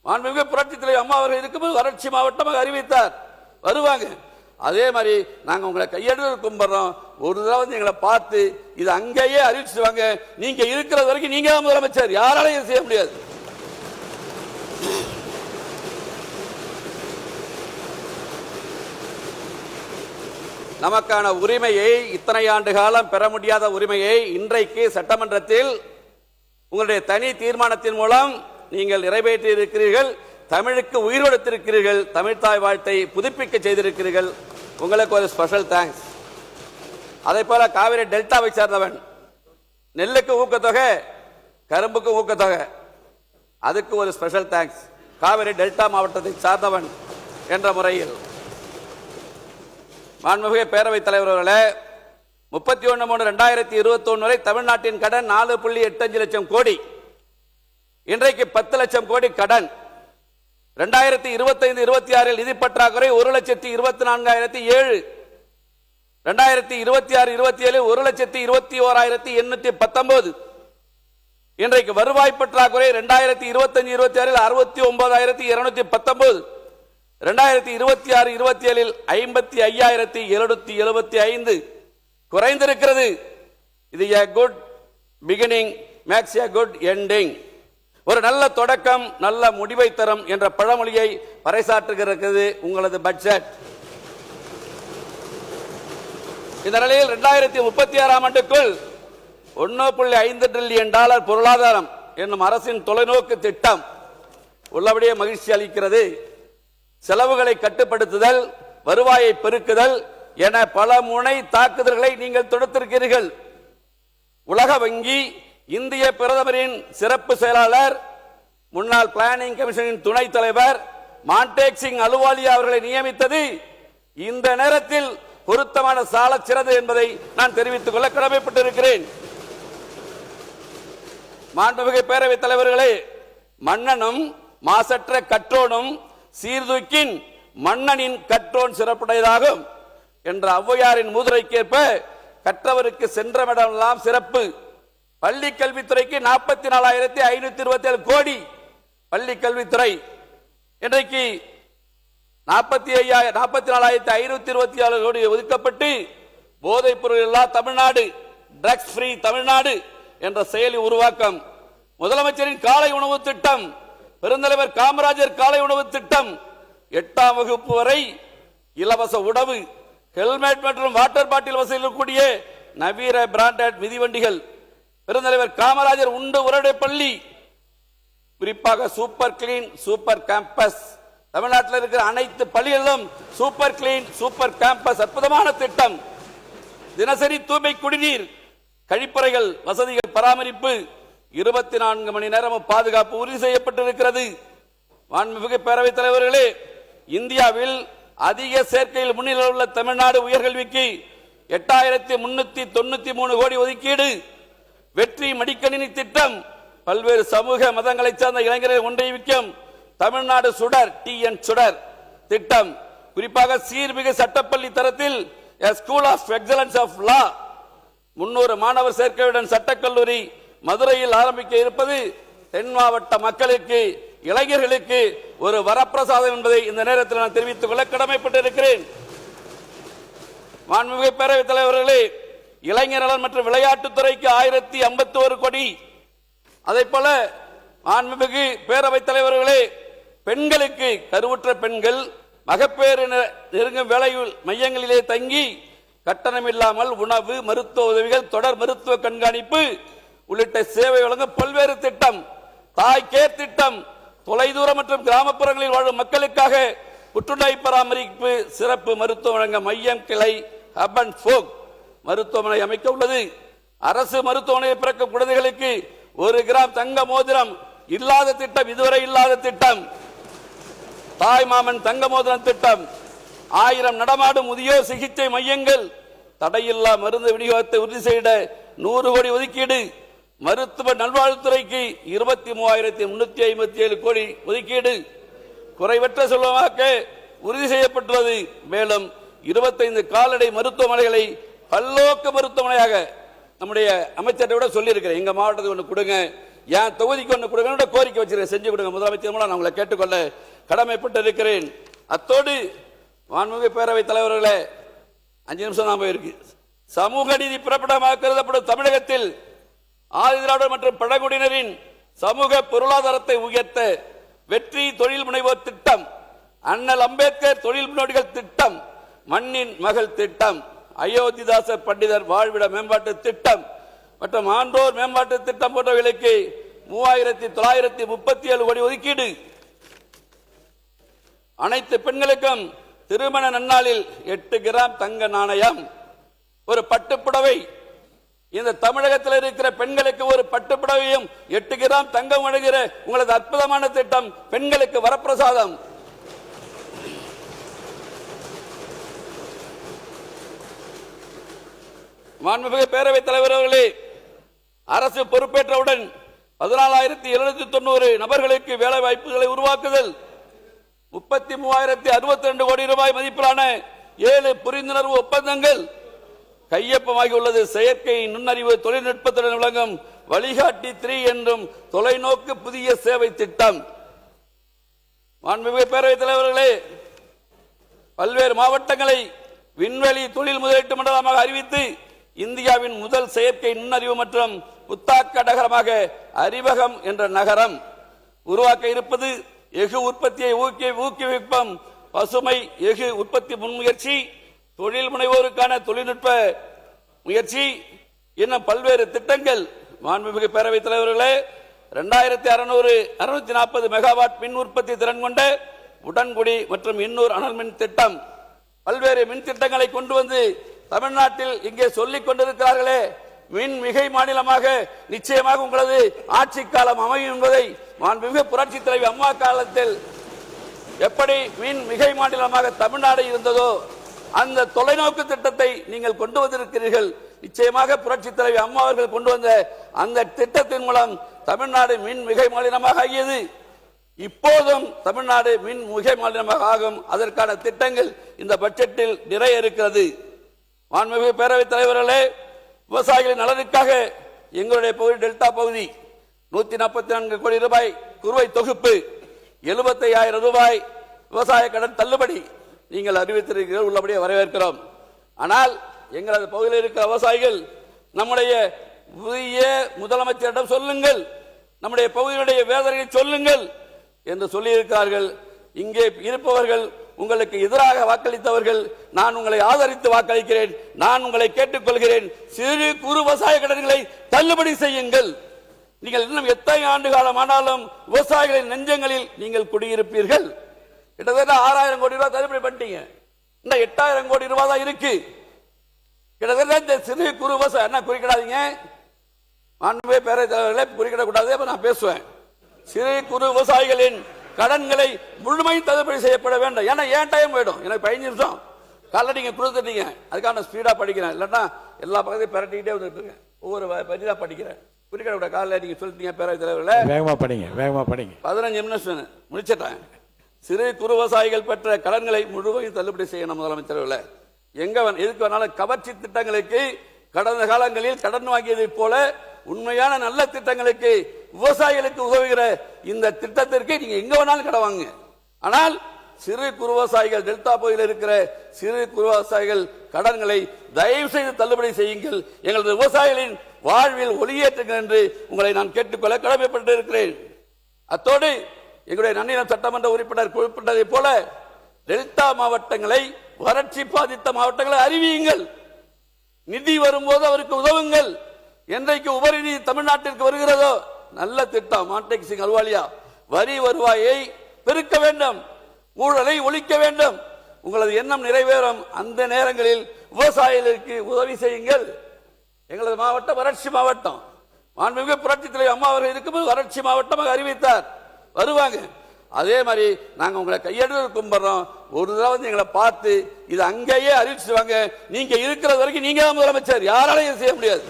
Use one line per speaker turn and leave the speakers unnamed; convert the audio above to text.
மாண்புமிகு புரட்சித் தலைவர் அம்மா அவர்கள் இருக்கும்போது வறட்சி மாவட்டமாக அறிவித்தார். வருவாங்க. அதே மாதிரி நாங்கள் உங்களை கையெடுத்து கும்பிடுறோம். ஒரு தடவை வந்து எங்களை பார்த்து இது அங்கேயே அறிவிச்சுவாங்க. நீங்க இருக்கிறது வரைக்கும் நீங்க தான் முதலமைச்சர், யாராலையும் செய்ய முடியாது. நமக்கான உரிமையை, இத்தனை ஆண்டு காலம் பெற முடியாத உரிமையை இன்றைக்கு சட்டமன்றத்தில் உங்களுடைய தனி தீர்மானத்தின் மூலம் நீங்கள் நிறைவேற்றி இருக்கிறீர்கள். தமிழுக்கு உயிர் கொடுத்திருக்கிறீர்கள். தமிழ்தாய் வாழ்த்தை புதுப்பிக்க செய்திருக்கிறீர்கள். உங்களுக்கு ஒரு ஸ்பெஷல் தேங்க்ஸ். அதே போல காவிரி டெல்டாவை சேர்ந்தவன், நெல்லுக்கு ஊக்கத்தொகை, கரும்புக்கு ஊக்கத்தொகை, அதுக்கு ஒரு ஸ்பெஷல் தேங்க்ஸ். காவிரி டெல்டா மாவட்டத்தை சார்ந்தவன் என்ற முறையில் மாண்புமிகு பேரவைத் தலைவர் அவர்களே, 31/3/2021 வரை தமிழ்நாட்டின் கடன் 4.85 லட்சம் கோடி. இன்றைக்கு 10 லட்சம் கோடி கடன். 2025-26 நிதி பற்றாக்குறை 1,24,007. 2026-27 1,21,819. இன்றைக்கு வருவாய் பற்றாக்குறை 2025-26 69,219. 2026-27 55,775 குறைந்திருக்கிறது. இது a good beginning makes a good ending. ஒரு நல்ல தொடக்கம் நல்ல முடிவை தரும் என்ற பழமொழியை பறைசாற்றுகிறது உங்களது பட்ஜெட். இந்த நிலையில் 2036 ஆண்டுக்குள் $1.5 டிரில்லியன் பொருளாதாரம் என்னும் அரசின் தொலைநோக்கு திட்டம் உள்ளபடியே மகிழ்ச்சி அளிக்கிறது. செலவுகளை கட்டுப்படுத்துதல், வருவாயை பெருக்குதல் என பல முனை தாக்குதல்களை நீங்கள் தொடுத்திருக்கிறீர்கள். உலக வங்கி, இந்திய பிரதமரின் சிறப்பு செயலாளர், முன்னாள் பிளானிங் கமிஷனின் துணைத் தலைவர் மான்டேக் சிங் அலுவாலியா அவர்களை நியமித்தது இந்த நேரத்தில் பொருத்தமான சாலச்சிறந்தது என்பதை நான் தெரிவித்துக் கொள்ள கடமைப்பட்டிருக்கிறேன். மாண்புமிகு பேரவைத் தலைவர்களே, மன்னனும் மாசற்ற கற்றோனும் சீர்தூக்கின் மன்னனின் கற்றோன் சிறப்புடையதாகும் என்ற ஔவையாரின் மூதுரைக்கேற்ப கற்றவருக்கு சென்றமிடமெல்லாம் சிறப்பு. பள்ளி கல்வித்துறைக்கு 44,527 கோடி பள்ளி கல்வித்துறை. இன்றைக்கு 44,527 கோடி ஒதுக்கப்பட்டு போதைப் பொருள் இல்லா தமிழ்நாடு, ட்ரக்ஸ் ஃப்ரீ தமிழ்நாடு என்ற செயலி உருவாக்கம். முதலமைச்சரின் காலை உணவு திட்டம், பெருந்தலைவர் காமராஜர் காலை உணவு திட்டம், 8ஆம் வகுப்பு வரை இலவச உணவு, ஹெல்மெட் மற்றும் வாட்டர் பாட்டில் வசதியில் கூடிய நவீன பிராண்டட் மிதிவண்டிகள், பெருந்தலைவர் காமராஜர் உண்டு உரடை பள்ளி, குறிப்பாக சூப்பர் கிளீன் சூப்பர் கேம்பஸ். தமிழ்நாட்டில் இருக்கிற அனைத்து பள்ளிகளிலும் சூப்பர் கிளீன் சூப்பர் கேம்பஸ் அற்புதமான திட்டம். தினசரி தூய்மை குடிநீர், கழிப்பறைகள் வசதிகள் பராமரிப்பு, 24 மணி நேரமும் பாதுகாப்பு உறுதி செய்யப்பட்டிருக்கிறது. மாண்புமிகு பேரவைத் தலைவர்களே, இந்தியாவில் அதிக சேர்க்கையில் முன்னிலையில் உள்ள தமிழ்நாடு உயர்கல்விக்கு 8,393 கோடி ஒதுக்கீடு. வெற்றி மடிக்கணினி திட்டம், பல்வேறு சமூக மதங்களை சார்ந்த இளைஞர்களை ஒன்றிணைக்கும் தமிழ்நாடு சுடர் TN சுடர் திட்டம், குறிப்பாக சீர்மிகு சட்டப்பள்ளி தரத்தில் school of excellence of law, 300 மாணவர் சேர்க்கையுடன் சட்டக்கல்லூரி மதுரையில் ஆரம்பிக்க இருப்பது தென் மாவட்ட மக்களுக்கு, இளைஞர்களுக்கு ஒரு வரப்பிரசாதம் என்பதை இந்த நேரத்தில் நான் தெரிவித்துக் கொள்ள கடமைப்பட்டிருக்கிறேன். மாண்புமிகு பேரவைத் தலைவர்களே, இளைஞர் நலன் மற்றும் விளையாட்டுத்துறைக்கு 1,051 கோடி. அதே போல மாண்புமிகு பேரவைத் தலைவர்களே, பெண்களுக்கு, கருவுற்ற பெண்கள் மகப்பேறு நெருங்கும் வேலை மையங்களிலே தங்கி கட்டணம் இல்லாமல் உணவு, மருத்துவ உதவிகள், தொடர் மருத்துவ கண்காணிப்பு உள்ளிட்ட சேவை வழங்கும் பல்வேறு திட்டம். தாய் கேர் திட்டம், தொலைதூர மற்றும் கிராமப்புறங்களில் வாழும் மக்களுக்காக புற்றுநோய் பராமரிப்பு சிறப்பு மருத்துவ வழங்க மையம் கிளை ஹப் அண்ட் ஸ்போக் மருத்துவமனை அமைக்க உள்ளது. அரசு மருத்துவமனையில் பிறக்கும் குழந்தைகளுக்கு 1 கிராம் தங்க மோதிரம் இல்லாத திட்டம், இதுவரை இல்லாத திட்டம். தாய் மாமன் தங்க மோதிரம் திட்டம், 1000 நடமாடும் முதியோர் சிகிச்சை மையங்கள், தடையில்லா மருந்து விநியோகத்தை உறுதி செய்ய 100 கோடி ஒதுக்கீடு. மருத்துவ நல்வாழ்வுத்துறைக்கு 23,357 கோடி ஒதுக்கீடு. குறைவற்ற செல்வமாக்க உறுதி செய்யப்பட்டுள்ளது. மேலும் 25 கால்நடை மருத்துவமனைகளை பல்லோக்கு மருத்துவமனையாக நம்முடைய அமைச்சரை விட சொல்லியிருக்கிறேன். எங்க மாவட்டத்துக்கு ஒன்று கொடுங்க, என் தொகுதிக்கு ஒன்று கொடுங்க கோரிக்கை வச்சிருக்கேன், செஞ்சு கொடுங்க முதலமைச்சர் மூலம் நான் உங்களை கேட்டுக்கொள்ள கடமைப்பட்டு இருக்கிறேன். அத்தோடு மாண்புமிகு பேரவைத் தலைவர்களே, 5 நிமிஷம் தான் போயிருக்கு. சமூக நீதி பிறப்பிடமாக கருதப்படும் தமிழகத்தில் ஆதிதிராவிடர் மற்றும் பழங்குடியினரின் சமூக பொருளாதாரத்தை உயர்த்த வெற்றி தொழில் முனைவோர் திட்டம், அண்ணல் அம்பேத்கர் தொழில் முன்னோடிகள் திட்டம், மண்ணின் மகள் திட்டம், அயோத்திதாசர் பண்டிதர் வாழ்விட மேம்பாட்டு திட்டம் மற்றும் ஆண்டோர் மேம்பாட்டு திட்டம் போன்றவர்களுக்கு 3937 கோடி ஒதுக்கீடு. அனைத்து பெண்களுக்கும் திருமண நன்னாளில் 8 கிராம் தங்க நாணயம், ஒரு பட்டுப்புடவை. இந்த தமிழகத்தில் இருக்கிற பெண்களுக்கு ஒரு பட்டுப்புடவையும் 8 கிராம் தங்கம் வழங்குகிற உங்களது அற்புதமான திட்டம் பெண்களுக்கு வரப்பிரசாதம். மாண்புமிகு பேரவைத் தலைவர் அவர்களே, அரசு பொறுப்பேற்றவுடன் 14,790 நபர்களுக்கு வேலை வாய்ப்புகளை உருவாக்குதல், 33,062 கோடி ரூபாய் மதிப்பிலான 7 புரிந்துணர்வு ஒப்பந்தங்கள் கையொப்பமாகி உள்ளது. செயற்கை நுண்ணறிவு தொழில்நுட்பத்துடன் விளங்கும் வழிகாட்டி 3 என்றும் தொலைநோக்கு புதிய சேவை திட்டம். மாண்புமிகு பேரவைத் தலைவர்களே, பல்வேறு மாவட்டங்களை விண்வெளி தொழில் முதலீட்டு மண்டலமாக அறிவித்து இந்தியாவின் முதல் செயற்கை நுண்ணறிவு மற்றும் புத்தாக்க நகரமாக அறிவகம் என்ற நகரம் உருவாக்க இருப்பது. எஃகு உற்பத்தியை ஊக்குவிப்போம், பசுமை எஃகு உற்பத்தி முன்முயற்சி, தொழில் முனைவோருக்கான தொழில்நுட்ப முயற்சி, இன்னும் பல்வேறு திட்டங்கள். மாண்புமிகு பேரவைத் தலைவர்களே, 2640 மெகாவாட் மின் உற்பத்தி திறன் கொண்ட உடன்குடி மற்றும் இன்னூர் அனல் மின் திட்டம், பல்வேறு மின் திட்டங்களை கொண்டு வந்து தமிழ்நாட்டில் இங்கே சொல்லிக் கொண்டிருக்கிறார்களே. மின் மிகை மாநிலமாக நிச்சயமாக உங்களது ஆட்சி காலம் அமையும் என்பதை மாண்புமிகு புரட்சி தலைவி அம்மா காலத்தில் எப்படி மின் மிகை மாநிலமாக தமிழ்நாடு இருந்ததோ அந்த தொலைநோக்கு திட்டத்தை நீங்கள் கொண்டு வந்திருக்கிறீர்கள். நிச்சயமாக புரட்சி தலைவி அம்மா அவர்கள் கொண்டு வந்த அந்த திட்டத்தின் மூலம் தமிழ்நாடு மின் மிகை மாநிலமாக ஆகியது. இப்போதும் தமிழ்நாடு மின் மிகை மாநிலமாக ஆகும். அதற்கான திட்டங்கள் இந்த பட்ஜெட்டில் நிறைய இருக்கிறது. மாண்புமிகு பேரவைத் தலைவர்களே, விவசாயிகளின் நலனுக்காக எங்களுடைய பகுதி டெல்டா பகுதி 144 கோடி ரூபாய் குறுவை தொகுப்பு, 75,000 ரூபாய் விவசாய கடன் தள்ளுபடி நீங்கள் அறிவித்திருக்கிறீர்கள், உள்ளபடியே வரவேற்கிறோம். ஆனால் எங்களது பகுதியில் இருக்கிற விவசாயிகள் நம்முடைய புதிய முதலமைச்சரிடம் சொல்லுங்கள், நம்முடைய பகுதியினுடைய வேதனையை சொல்லுங்கள் என்று சொல்லியிருக்கிறார்கள். இங்கே இருப்பவர்கள் உங்களுக்கு எதிராக வாக்களித்தவர்கள், நான் உங்களை ஆதரித்து வாக்களிக்கிறேன். நான் உங்களை கேட்டுக்கொள்கிறேன், சிறு குறு விவசாய கடன்களை தள்ளுபடி செய்யுங்கள். நீங்கள் இன்னும் எத்தனை ஆண்டு காலம் ஆனாலும் விவசாயிகளின் நெஞ்சங்களில் நீங்கள் குடியிருப்பீர்கள். கிட்டத்தட்ட 6,000 கோடி ரூபாய் தள்ளுபடி பண்ணிட்டீங்க. இன்னும் 8,000 கோடி ரூபாய் தான் இருக்கு. கிட்டத்தட்ட இந்த சிறு குறு விவசாயம் என்ன குறிக்கிடாதீங்க, மாண்புமிகு பேரவைத் தலைவர்களை குறிக்கிடக்கூடாது. நான் பேசுவேன். சிறு குறு விவசாயிகளின் கடன்களை முழுமையும் தள்ளுபடி செய்யப்பட வேண்டும். ஏன்னா ஏன் டைம் போயிடும், எனக்கு 15 நிமிஷம் காலைல நீங்க கொடுத்துட்டீங்க, அதுக்கான ஸ்பீடா படிக்கிறேன். இல்லைன்னா எல்லா பக்கத்தையும் பரட்டிக்கிட்டே வந்துட்டு இருக்கேன், ஒவ்வொரு பரிதா படிக்கிறேன். குறிக்கிட காலைல நீங்க சொல்லிட்டீங்க பேரவைத் தலைவர்களை, வேகமா படிங்க 15 நிமிஷம் முடிச்சிட்டேன். சிறு குறு விவசாயிகள் பெற்ற கடன்களை முழுமையும் தள்ளுபடி செய்யணும் முதலமைச்சர்களை. எதுக்கு வேணாலும் கவர்ச்சி திட்டங்களுக்கு கடந்த காலங்களில் கடன் வாங்கியதை போல உண்மையான நல்ல திட்டங்களுக்கு விவசாயிகளுக்கு உதவுகிற இந்த திட்டத்திற்கு நீங்க எங்க வேணாலும் கடன் வாங்க. ஆனால் சிறு குறு விவசாயிகள், டெல்டா பகுதியில் இருக்கிற சிறு குறு விவசாயிகள் கடன்களை தயவு செய்து தள்ளுபடி செய்யுங்கள். எங்களது விவசாயிகளின் வாழ்வில் ஒளியேற்றுங்கள் என்று உங்களை நான் கேட்டுக்கொள்ள கடமைப்பட்டு இருக்கிறேன். அத்தோடு எங்களுடைய நன்னிலம் சட்டமன்ற உறுப்பினர் குறிப்பிட்டதை போல டெல்டா மாவட்டங்களை, வறட்சி பாதித்த மாவட்டங்களை அறிவியுங்கள். நிதி வரும்போது அவருக்கு உதவுங்கள். என்றைக்கு உபரி தமிழ்நாட்டிற்கு வருகிறதோ நல்ல திட்டம் மாண்டேக் சிங் அல்வாலியா, வரி வருவாயை பெருக்க வேண்டும், ஊழலை ஒழிக்க வேண்டும். உங்களது எண்ணம் நிறைவேறும். அந்த நேரங்களில் விவசாயிகளுக்கு உதவி செய்யுங்கள். எங்களது மாவட்டம் வறட்சி மாவட்டம். மாண்புமிகு புரட்சி தலைவர் அம்மா அவர்கள் இருக்கும்போது வறட்சி மாவட்டமாக அறிவித்தார், வருவாங்க. அதே மாதிரி நாங்க உங்களை கையெடுத்து கும்பிடுறோம். ஒரு தடவை வந்து எங்களை பார்த்து இது அங்கேயே அறிவிச்சுவாங்க. நீங்க இருக்கிற வரைக்கும் நீங்க தான் முதலமைச்சர், யாராலையும் செய்ய முடியாது.